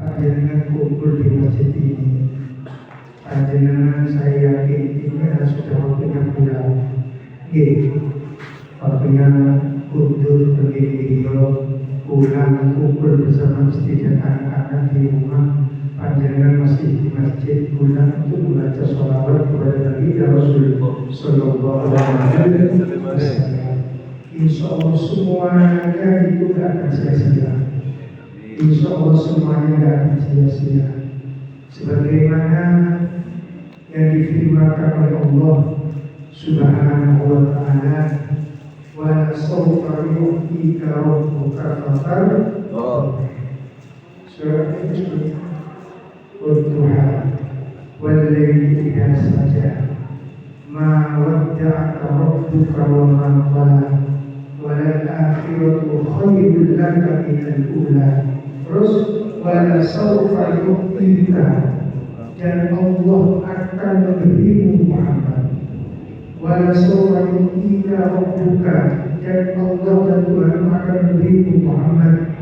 Panjenengan kumpul di masjid ini. Panjenengan saya yakin ini adalah sudah waktunya pulang. Waktunya untuk pergi video, pulang kumpul bersama istri dan anak-anak di rumah. Panjenengan masih di masjid, pulang untuk membaca sholawat kepada Nabi Rasulullah Sallallahu Alaihi Wasallam. Insya Allah semuanya itu tidak akan sia-sia. Insya Allah semuanya tidak akan sia-sia. Sebagaimana yang difirmankan oleh Allah Subhanahu wa Ta'ala, wa sawfa yu'tika rabbuka fatardah. Surah itu Wadduha wal-laili idza saja ma wadda'aka rabbuka wa ma qala walal akhiratu khairul laka minal ula. Terus wala sawfa yu'tika, dan Allah akan memberimu Muhammad. Wala sawfa yu'tika rabbuka, dan Allah dan Tuhan akan memberimu Muhammad.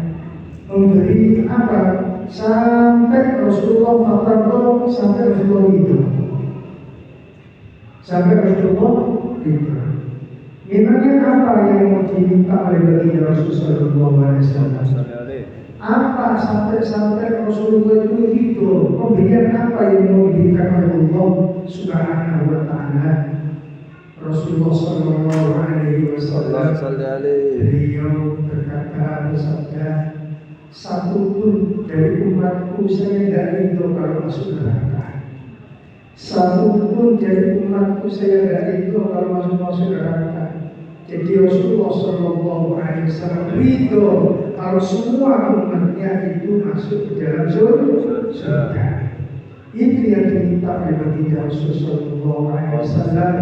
Memberi apa? Sampai Rasulullah fatardah, sampai Rasulullah hidup. Sampai Rasulullah hidup. Memangnya apa yang mau diminta oleh baginda Rasulullah SAW? Apa sampai Rasulullah itu hidup? Pemberian apa yang mau diberikan oleh Allah Subhanahu wa Ta'ala? Rasulullah Sallallahu Alaihi Wasallam beliau berkata, bersabda, satu pun dari umatku saya tidak ridho kalau masuk neraka. Satu pun dari umatku saya tidak ridho kalau masuk neraka. Jadi Rasulullah Sallallahu Alaihi Wasallam ridho kalau semua umatnya itu masuk ke dalam surga. Itu yang diminta oleh baginda Rasulullah Sallallahu Alaihi Wasallam,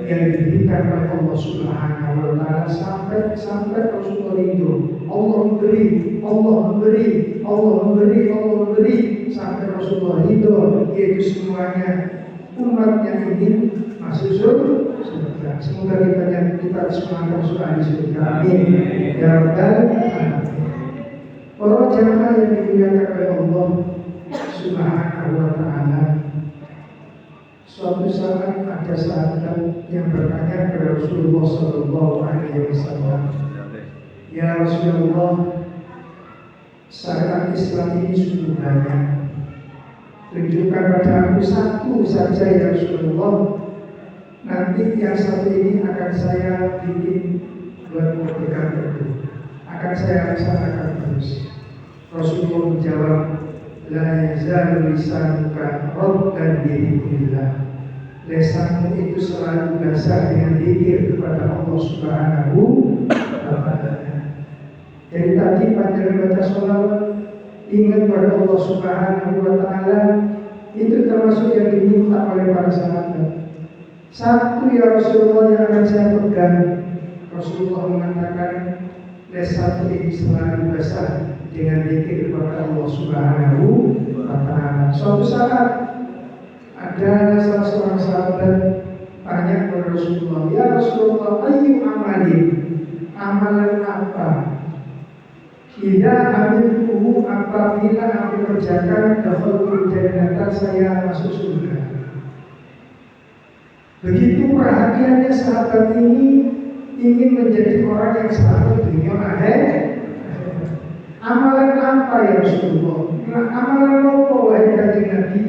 yang diberikan oleh Allah Subhanahu wa Ta'ala sampai Rasulullah ridho. Allah memberi sampai Rasulullah ridho, yaitu semuanya umat yang ingin masuk surga. Semoga kita semuanya masuk ahli surga. Amin. Ya Rabbal Alamin. Para jamaah yang dimuliakan oleh Allah Subhanahu wa Ta'ala, suatu saat ada sahabat yang bertanya kepada Rasulullah Sallallahu Alaihi Wasallam, ya Rasulullah, syariat Islam ini sungguh banyak. Tunjukkan pada aku satu saja ya Rasulullah. Nanti yang satu ini akan saya bikin buat pegang teguh, akan saya laksanakan terus. Rasulullah menjawab, la yazalu lisanuka raddan bi dzikrillah. Lesanmu itu selalu basah dengan zikir kepada Allah Subhanahu wa Ta'ala. Jadi tadi pada baca sholawat, ingat pada Allah Subhanahu wa Ta'ala, itu termasuk yang diminta oleh para sahabat. Satu ya Rasulullah yang akan saya pegang. Rasulullah mengatakan, lesanmu ini selalu basah dengan zikir kepada Allah Subhanahu wa Ta'ala. Suatu saat ada salah seorang sahabat tanya kepada Rasulullah, ya Rasulullah, ayu amalin, amalan apa? Tidak amilkuhu, apabila aku kerjakan dakhalul jannah, saya masuk surga. Begitu perhatiannya sahabat ini ingin menjadi orang yang selamat dunia akhirat. Amalan apa ya Rasulullah? Amalan apa wahai kanjeng Nabi?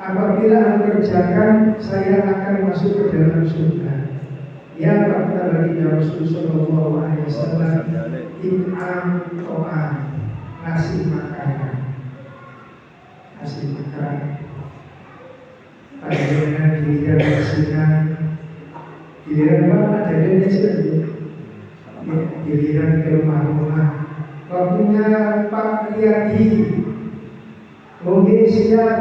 Apabila aku kerjakan, saya akan masuk ke dalam surga. Ya kata baginda Rasulullah Sallallahu Alaihi Wasallam, in'am to'am, ngasih makanan. Panjenengan giliran asinan, giliran apa? Ada saja. Giliran ke rumah-rumah. Waktunya Pak Riyadi, mungkin siap.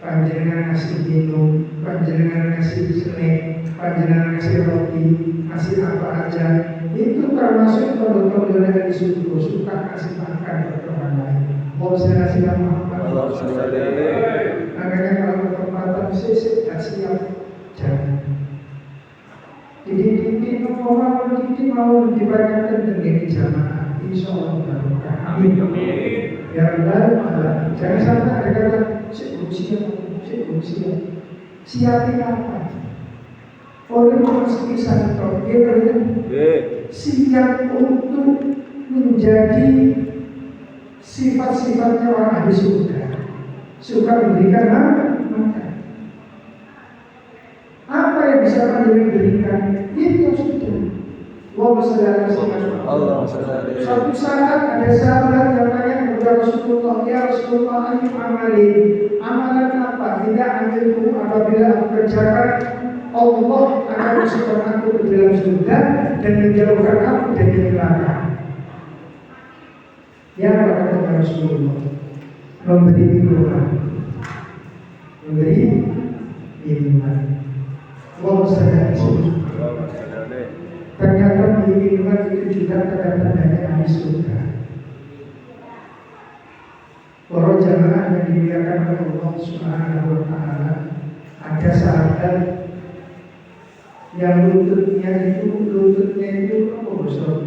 Panjenengan ngasih minum, panjenengan ngasih snack, panjenengan ngasih roti, ngasih apa aja. Itu termasuk produk-produk yang disuruh suka kasih makan kepada orang lain. Mau saya ngasih nama apa? Makanya kalau kesempatan sih siap jangan. Jadi orang mau dibayarkan dengan jamaah, insya Allah barokah. Amin. Ya Allah, jangan sampai ada kata saya belum siap. Siapin apa? Orang memasuki satu siap untuk menjadi sifat-sifatnya orang ahli surga. Suka memberikan makan. Apa yang bisa kalian berikan? Itu sudah. Suatu saat ada sahabat yang tanya kepada Rasulullah, ya Rasulullah, ayu amalan apa? Tidak ambilku apabila aku kerjakan, Allah akan masukkan aku ke dalam surga dan menjauhkan aku dari neraka. Ya kata Rasulullah, memberi minuman. Allah sedang ternyata minuman itu juga tanda-tandanya ahli surga. Para jamaah yang dimuliakan oleh Allah Subhanahu wa Ta'ala, ada sahabat yang lututnya itu apa besar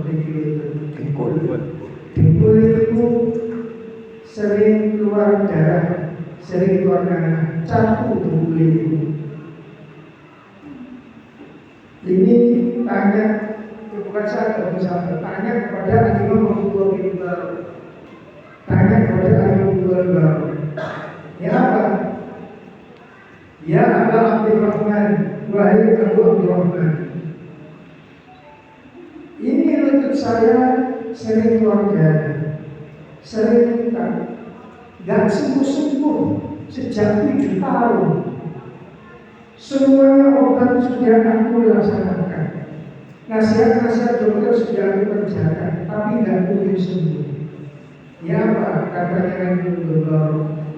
dengkul itu sering keluar darah, sering keluar darah, campur dengkul itu. Ini tanya, bukan saya misalnya, tanya kepada Imam Abu Bakar, tanya kepada Abu Bakar, ya apa? Ya Aba Abdurrahman, wahai Abu Abdurrahman, ini lutut saya sering keluar darah, sering minta, gak sembuh-sembuh sejak 7 tahun. Semuanya obat sudah aku laksanakan, nasihat-nasihat dokter sudah aku kerjakan, tapi tidak mungkin sembuh. Ya apa? Katanya Rasulullah,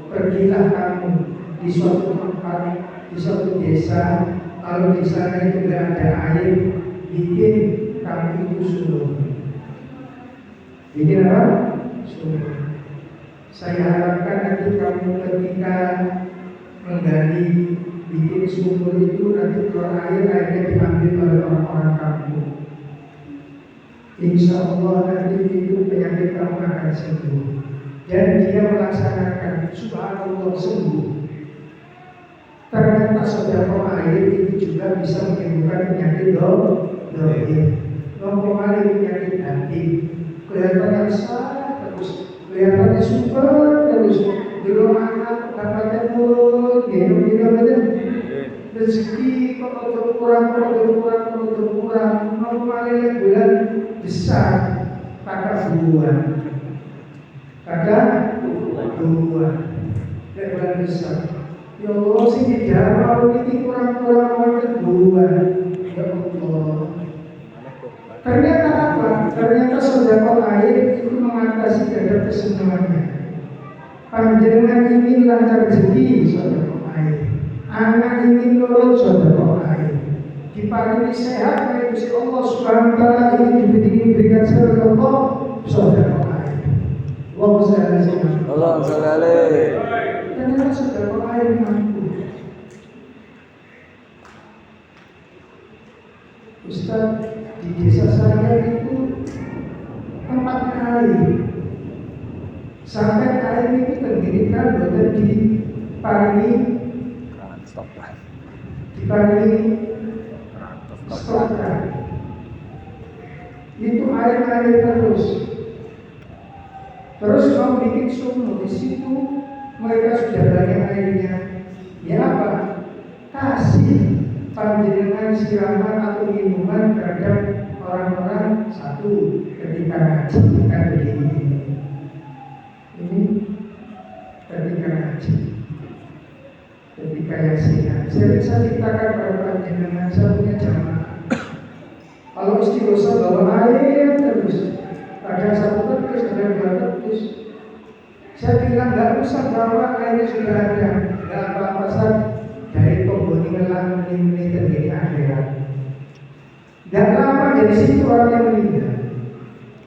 pergilah kamu di suatu tempat, di suatu desa, kalau di sana itu tidak ada air, bikin kamu itu sumur. Bikin apa? Sumur. Saya harapkan nanti kamu ketika menggali bikin sumur itu nanti keluar airnya diambil oleh orang-orang kamu. Insya Allah nanti itu penyakit kamu akan sembuh. Dan dia melaksanakan, subhanallah, sembuh. Ternyata sedekah air itu juga bisa menyembuhkan penyakit dohir, mempengaruhi penyakit hati. Kelihatannya sah terus, kelihatannya super terus. Belum anak dapatnya pun, minum rezeki kalau kurang, mau kali bulan besar, kata bulan, dan bulan besar. Ya Allah, sih tidak mau ini kurang bulan. Ya Allah. Ternyata apa? Ternyata sedekah air itu mengatasi kadar kesenangannya. Panjenengan ingin lancar rezeki, sedekah air. Anak ingin nurut, sedekah air. Diparingi sehat oleh Gusti Allah Subhanahu wa Ta'ala, ingin diberikan sedekah air. Allahumma shalli alaihi. Ternyata sedekah air mampu. Ustaz, di desa saya itu tempatnya air. Sampai air itu terdirikan bukan diparingi stokan. Itu air terus. Terus mau bikin sumur di situ, mereka sudah banyak airnya. Ya apa? Kasih panjenengan siraman atau minuman terhadap orang-orang satu ketika ngaji kan begini. Ini ketika ngaji, ketika yang sehat. Saya bisa ceritakan pada panjenengan, saya punya jamaah. Kalau istighosah bawa air terus, kadang 1 terus, kadang 2 terus. Saya bilang nggak usah bawa, airnya sudah ada, nggak apa-apa saja. Dari pembunuhan ini terjadi akhirat. Dan lama dari situ orang yang meninggal,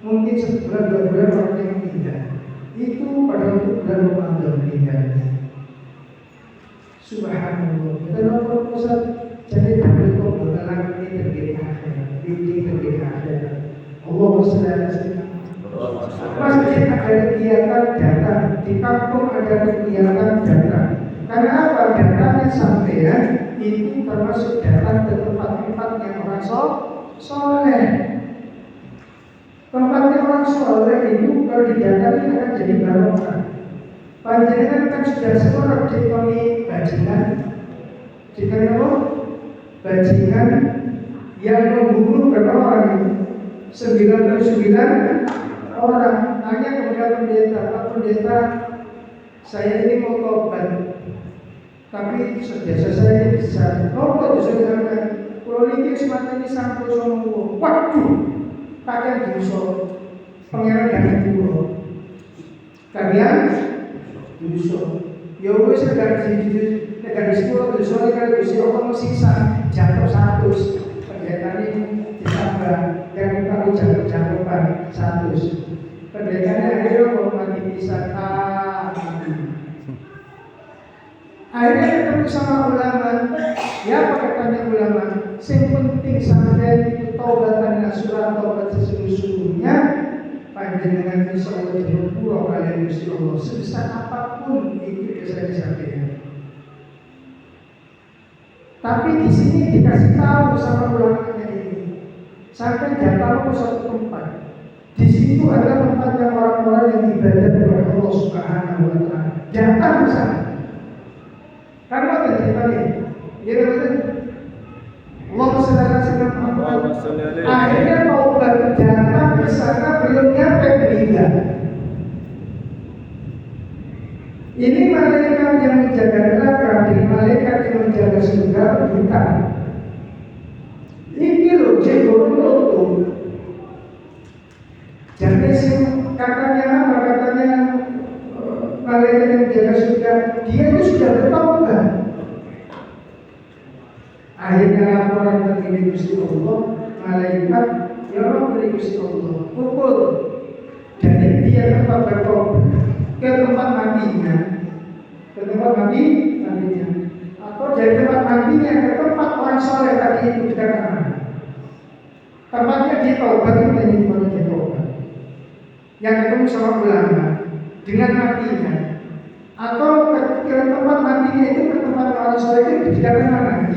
mungkin 1 bulan 2 bulan orang yang meninggal. Itu pada waktu bulan Ramadan meninggalnya. Subhanallah. Kenapa pusat jadi dari pembunuhan ini terjadi akhirat, ini terjadi akhirat. Allah SWT. Masjid ada kegiatan datang, di kampung ada kegiatan datang. Karena apa? Datangnya sampean itu termasuk datang ke tempat-tempat yang orang soleh. Tempatnya orang soleh itu kalau didatangi akan jadi barokah. Panjenengan kan sudah sekolah dikoni bajingan, dikoni apa? Bajingan yang membunuh berapa orang? 99 orang. Tanya kepada pendeta, Pak Pendeta, saya ini mau tobat, tapi jasa saya besar. Apa dosa saya? Kalau ini semacam ini sampai semua. Waduh, kalian dosa. Pangeran jangan dulu. Kalian dosa. Ya wes negara di sekolah dosa kalau dosa orang siksa jatuh 100. Pendeta ini ditambah yang kalau jatuh-jatuhan 100. Pendeta ini ayo mati pisah. Akhirnya ketemu sama ulama. Ya apa katanya ulama? Yang penting sampai itu taubatan nasuha, taubat sesungguhnya. Panjenengan insya Allah berpura kalian Gusti Allah sebesar apapun itu dosa sampean. Tapi di sini dikasih tahu sama ulamanya ini, sampai datang ke suatu tempat. Di situ ada tempat yang orang-orang yang ibadah kepada Allah Subhanahu Wa Taala. Datang ke sana. Karena ada ceritanya, ya betul. Allah SWT akhirnya mau datang ke sana belum nyampe meninggal. Ini malaikat yang menjaga neraka, dan malaikat yang menjaga surga bukan. Ini loh, jenggot. Jadi katanya malaikat yang menjaga surga, dia itu sudah bertaubat. Akhirnya laporan dari Gusti Allah, malaikat ya Allah dari Gusti Allah pukul dari dia tempat bertobat ke tempat matinya, atau dari tempat matinya ke tempat orang soleh tadi itu dekat mana? Tempatnya dia taubat itu dari tempatnya dia taubat. Yang ketemu sama ulama dengan matinya, atau ke tempat matinya itu ke tempat orang soleh itu dekat mana?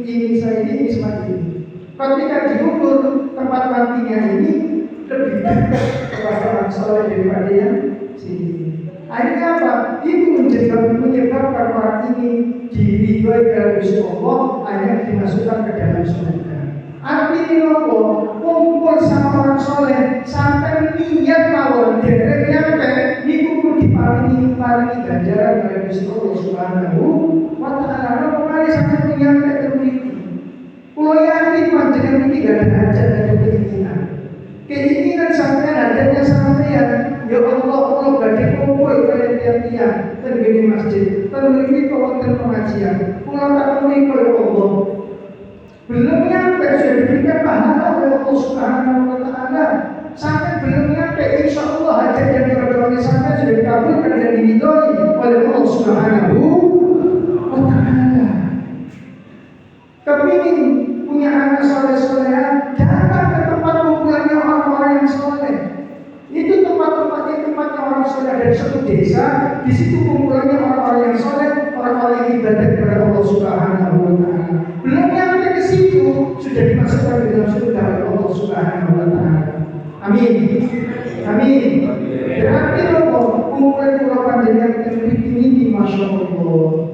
Ini saya ini seperti ini. Ketika diukur tempat matinya ini lebih dekat kepada orang soleh daripada yang sini. Akhirnya apa? Itu menyebabkan orang ini diridhoi oleh Gusti Allah, akhirnya dimasukkan ke dalam surga. Artinya apa? Kumpul sama orang soleh sampai niat mawon derek nyampe niku diparingi ganjaran oleh Gusti Allah Subhanahu wa Ta'ala. Kali sampai nyampe ke mriki. Kulo yakin panjenengan iki gak ada hajat dan keinginan. Keinginan sampean adanya sampean, ya Allah kulo badhe kumpul kalian tiap-tiap ten gene masjid, ten mriki wonten pengajian. Kulo tak menika ya Allah. Belum nyampe sudah diberikan pahala oleh Allah Subhanahu wa Ta'ala. Sampai belum nyampe insya Allah hajat yang diperjuangkan sampai sudah dikabulkan dan diridhoi oleh Allah Subhanahu wa Ta'ala. Kepingin punya anak soleh-solehan, datang ke tempat kumpulannya orang-orang yang soleh. Itu tempatnya orang soleh dari satu desa. Di situ kumpulannya orang-orang yang soleh, orang-orang yang ibadah kepada Allah Subhanahu wa Ta'ala. Belum nyampe ke situ sudah dimasukkan ke dalam surga oleh Allah Subhanahu wa Ta'ala. Amin. Amin. Berarti Allah kumpulan panjenengan ini masya Allah.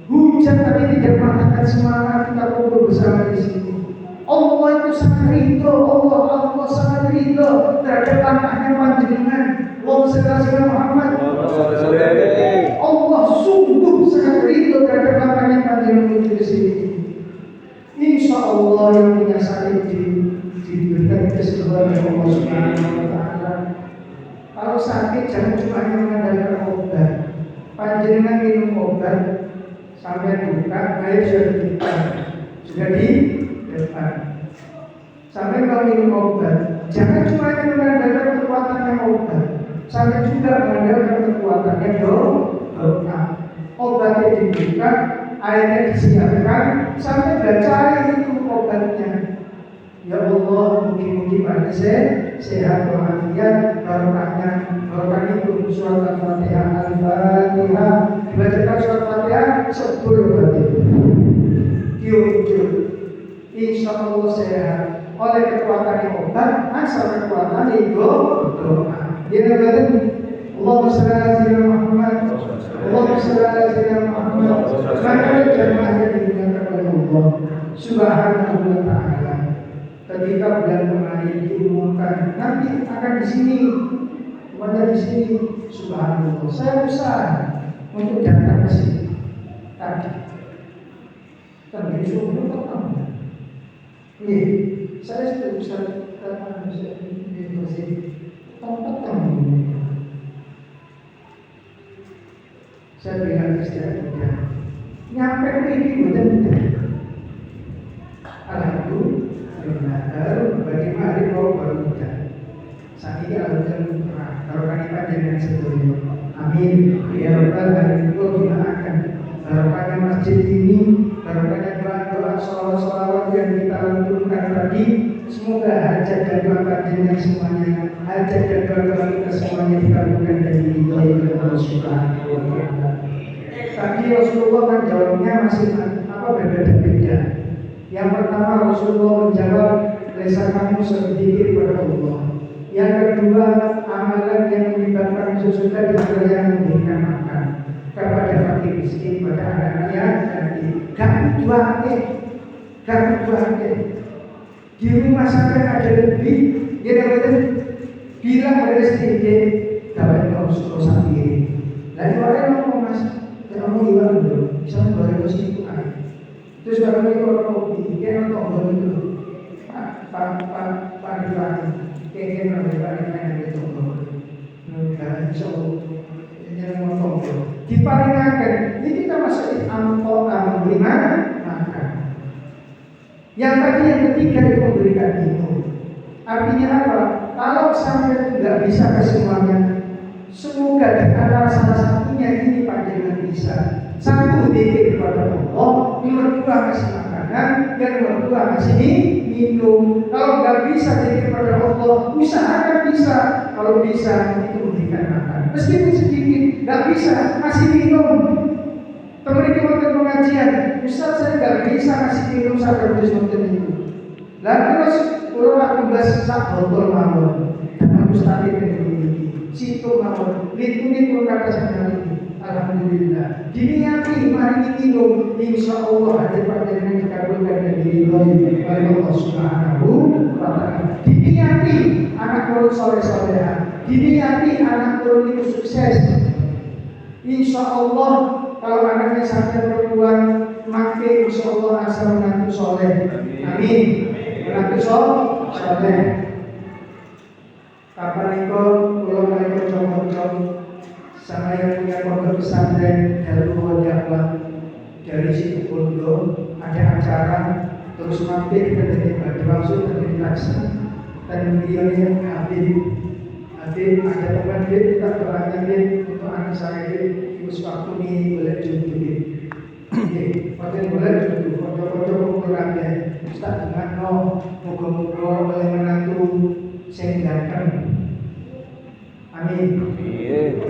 Hujan tapi tidak mengatakan semangat kita kumpul bersama di sini. Allah itu sangat ridho, Allah sangat ridho terhadap langkahnya panjenengan. Allah sekali Muhammad. Allah sungguh sangat ridho terhadap langkahnya panjenengan di sini. Insya Allah yang punya sakit diberikan kesembuhan oleh Allah Subhanahu wa Ta'ala. Kalau sakit jangan cuma hanya mengandalkan obat. Panjenengan minum obat sampai buka, air sudah di depan. Sampai kalau minum obat, jangan cuma mengandalkan kekuatannya obat, sampai juga mengandalkan kekuatannya doa. Obatnya dibuka, airnya disiapkan, sampai baca itu obatnya. Ya Allah, mungkin Pak saya sehat walafiat, barokahnya itu surat Al-Fatihah. Al-Fatihah dibacakan surat Fatihah 10 kali. Tiup-tiup, insya Allah sehat. Oleh kekuatan obat, asal kekuatan itu doa. Dia berkata, Allahumma shalli ala sayyidina Muhammad, Allahumma shalli ala sayyidina Muhammad. Maka jemaah yang dimuliakan oleh Allah Subhanahu wa Ta'ala, ketika bulan Ramadan diumumkan, nanti akan di sini, kepada di sini, Subhanallah. Saya usaha untuk datang ke sini tadi. Tapi subuh tetap. Iya, saya sudah bisa datang di masjid. Tempat kamu. Saya bilang istrinya, nyampe ini benar. Alhamdulillah, baru bagaimana mau baru hujan. Saat ini hujan kalau kami panjang sebelumnya. Amin. Ya Rabbal Alamin. Doakan barokahnya masjid ini, barokahnya doa-doa sholawat yang kita lakukan tadi. Semoga hajat dan doa panjenengan semuanya, hajat dan doa kita semuanya dikabulkan dan diridhoi oleh Allah Subhanahu wa Ta'ala. Tadi Rasulullah kan jawabnya masih berbeda-beda. Yang pertama Rasulullah menjawab, lisan kamu sedikit kepada Allah. Yang kedua, amalan yang menyebabkan sesudah dengan yang memberikan makan kepada fakir miskin, pada anak-anak yatim. Gak butuh. Di rumah sampai ada lebih, dia dapat bilang pada sedikit, dapat Rasulullah sendiri. Lalu orang ngomong mas, kamu hilang dulu, misalnya baru itu air. Terus baru itu orang kopi, dia nonton itu, Pak Diwani, kayak yang itu nggak bisa yang nonton. Diparingakan, ini kita masuk angkot memberi makan. Yang tadi yang ketiga itu memberikan minum. Artinya apa? Kalau sampai tidak bisa ke semuanya, semoga di antara salah satunya ini panjenengan bisa. Satu dikir kepada Allah, nomor dua kasih makanan, yang nomor dua kasih minum. Kalau nggak bisa dikir kepada Allah, usahakan bisa. Kalau bisa itu memberikan makan. Meskipun sedikit, nggak bisa kasih minum. Teman itu waktu pengajian, Ustaz saya nggak bisa kasih minum sampai habis waktu itu. Lalu terus kalau aku belas sak botol mawon, dan Ustaz itu memiliki situ mawon, lihat pun kata saya ini. Alhamdulillah. Diniati mari minum, insya Allah ada panjenengan dikabulkan dan diridhoi oleh Allah Subhanahu wa Ta'ala. Diniati anak turun soleh-solehan, diniati anak turun itu sukses. Insya Allah kalau anaknya sampai perempuan, maka insya Allah asal menantu soleh. Amin. Menantu soleh. Kapan itu kalau mereka coba-coba sama yang punya pondok pesantren Darul Dakwah dari situ pondok ada acara, terus mampir ke tempat langsung ke Taksan dan beliaunya Habib ada teman dia kita doakan dia untuk anak saya ini waktu ini boleh jodoh. Waktu boleh jodoh, foto-foto ukurannya Ustaz dengan moga-moga oleh menantu sing ganteng. Amin. Amin.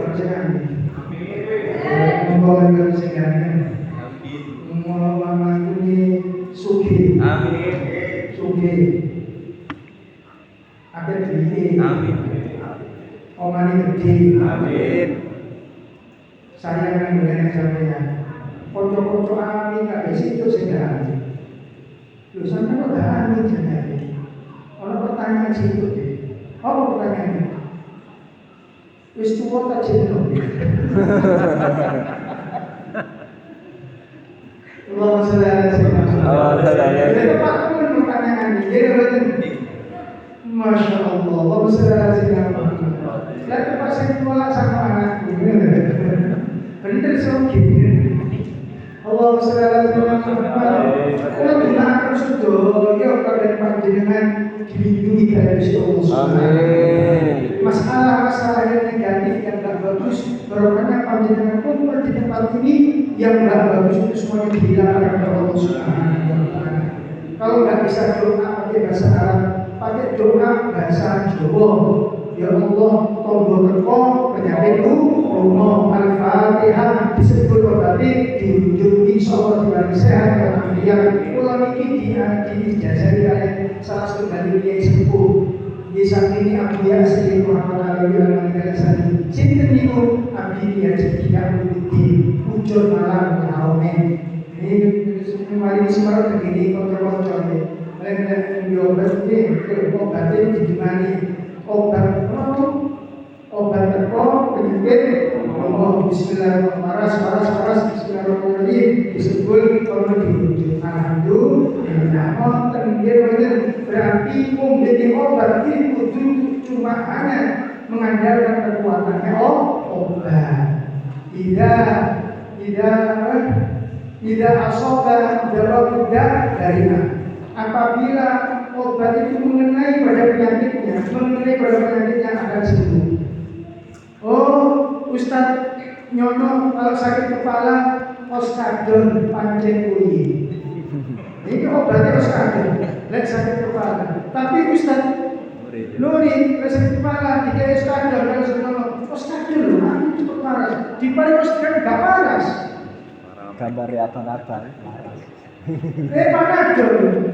Moga-moga sing ganteng. Moga menantu sugih. Amin. Sugih. Ada duit. Amin. Omani gede. Amin. Saya akan mengenai sampeyan. Foto-foto amin nggak di situ sudah. Lu sampai kok dah amin jadi. Kalau pertanyaan situ deh. Apa pertanyaannya? Wis tuwa tak jenuh. Allah sallallahu alaihi wasallam. Itu Pak pertanyaan ini. Jadi Masya Allah. Allah sallallahu alaihi wasallam. Lalu pas saya tua sama anakku, bener sokip. Allah sallallahu alaihi wasallam. Kalau kita akan sudah, ya kalian panjenengan dilindungi dari Allah. Amin. Masalah-masalah yang negatif yang tidak bagus, barokahnya panjenengan kumpul di tempat ini yang tidak bagus itu semuanya dihilangkan oleh Allah Subhanahu wa Ta'ala. Kalau nggak bisa doa pakai bahasa Arab, pakai doa bahasa Jawa. Ya Allah, tombol teko penyakitku rumah Al-Fatihah disebut berarti diunjungi insya diberi sehat dan afiat. Ulang ini dijajari oleh salah satu dari yang sepuh. Di saat ini Abu Yasir Muhammad Al-Ghazali cinta niku Abi Yasir tidak mengikuti ujur malam mengalami ini mari semarang begini kontrol ini mereka diobat ini obatnya dimani obat teko penyakit ngomong bismillahirrahmanirrahim bismillahirrahmanirrahim disebut kalau diwujud alhamdulillah berarti menjadi obat itu cuma hanya mengandalkan kekuatannya obat tidak asoba jawab darinya apabila obat itu mengenai pada penyakitnya akan sembuh. Oh, Ustaz nyono kalau sakit kepala Oskadon pancen kuyi. Ini obatnya Oskadon, lek sakit kepala. Tapi Ustaz Nuri sakit kepala dikai Oskadon kalau semua Oskadon loh, aku cukup paras. Di paling Oskadon gak paras. Gambar ya abang-abang. Panadol.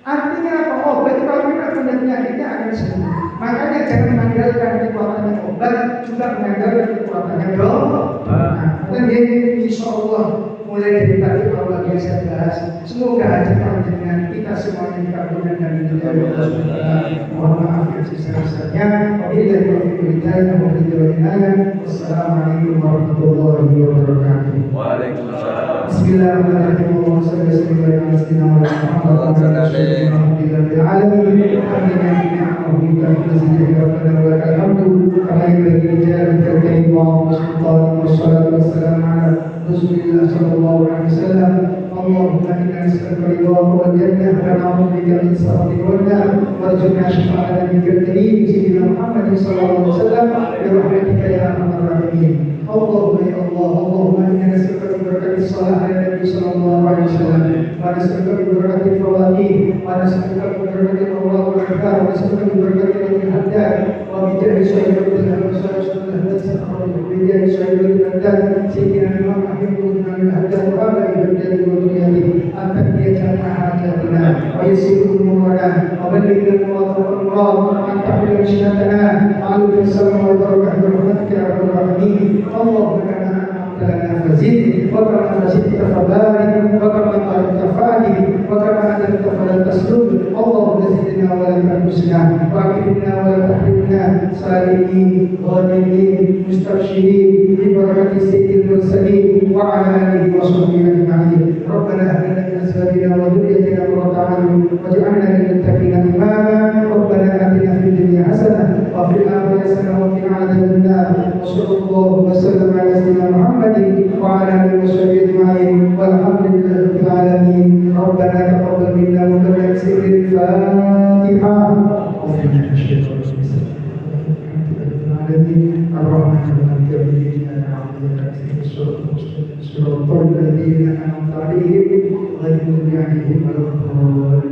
Artinya apa? Obat itu kalau kita punya penyakitnya akan sembuh. Makanya jangan mengandalkan kekuatannya obat, juga mengandalkan kekuatannya dokter. Dan ini insya Allah mulai dari tadi Allah biasa bahas. Semoga hati dengan kita semuanya dikabulkan dan dijauhkan. Mohon maaf yang sisa-sisanya. Wassalamualaikum warahmatullahi wabarakatuh. Waalaikumsalam. Bismillahirrahmanirrahim. اللهم إنا نسألك رضاك والجنة ونعوذ بك من سخطك والنار وارزقنا شفاعة نبيك الكريم سيدنا محمد صلى الله عليه وسلم برحمتك يا أرحم الراحمين. اللهم يا الله اللهم إنا نسألك ببركة الصلاة على النبي صلى الله عليه وسلم ونسألك ببركة الفواتيح ونسألك ببركة الأوراق والأذكار ونسألك ببركة الحداد وبجاه شهيد بجاه شهيد الحداد سيدنا الإمام أحمد بن الحداد وأبا الحداد وذريته أن تهدي جميع حاجاتنا ويسر أمورنا وبلغنا المراد وأن تحمل مشكلتنا وعلى السماء والبركة برحمتك يا رب العالمين. اللهم كما أنعمت لنا فزد وكما زدت فبارك وكما باركت فادك وكما أنزلت فلا تسلم. اللهم زدنا ولا تنقصنا وأكرمنا ولا تحرمنا سالمين غانمين مستبشرين ببركة سيد المرسلين وعلى آله وصحبه أجمعين. ربنا هب لنا من أزواجنا وذريتنا قرة أعين واجعلنا للمتقين إماما. ربنا آتنا في الدنيا حسنة وفي الآخرة حسنة وقنا عذاب النار. وصلى الله وسلم على سيدنا محمد وعلى آله وصحبه أجمعين والحمد لله رب العالمين. ربنا تقبل منا وكرم سر الفاتحة. الرحمن الرحيم صراط الذين أنعمت عليهم غير المغضوب عليهم ولا الضالين.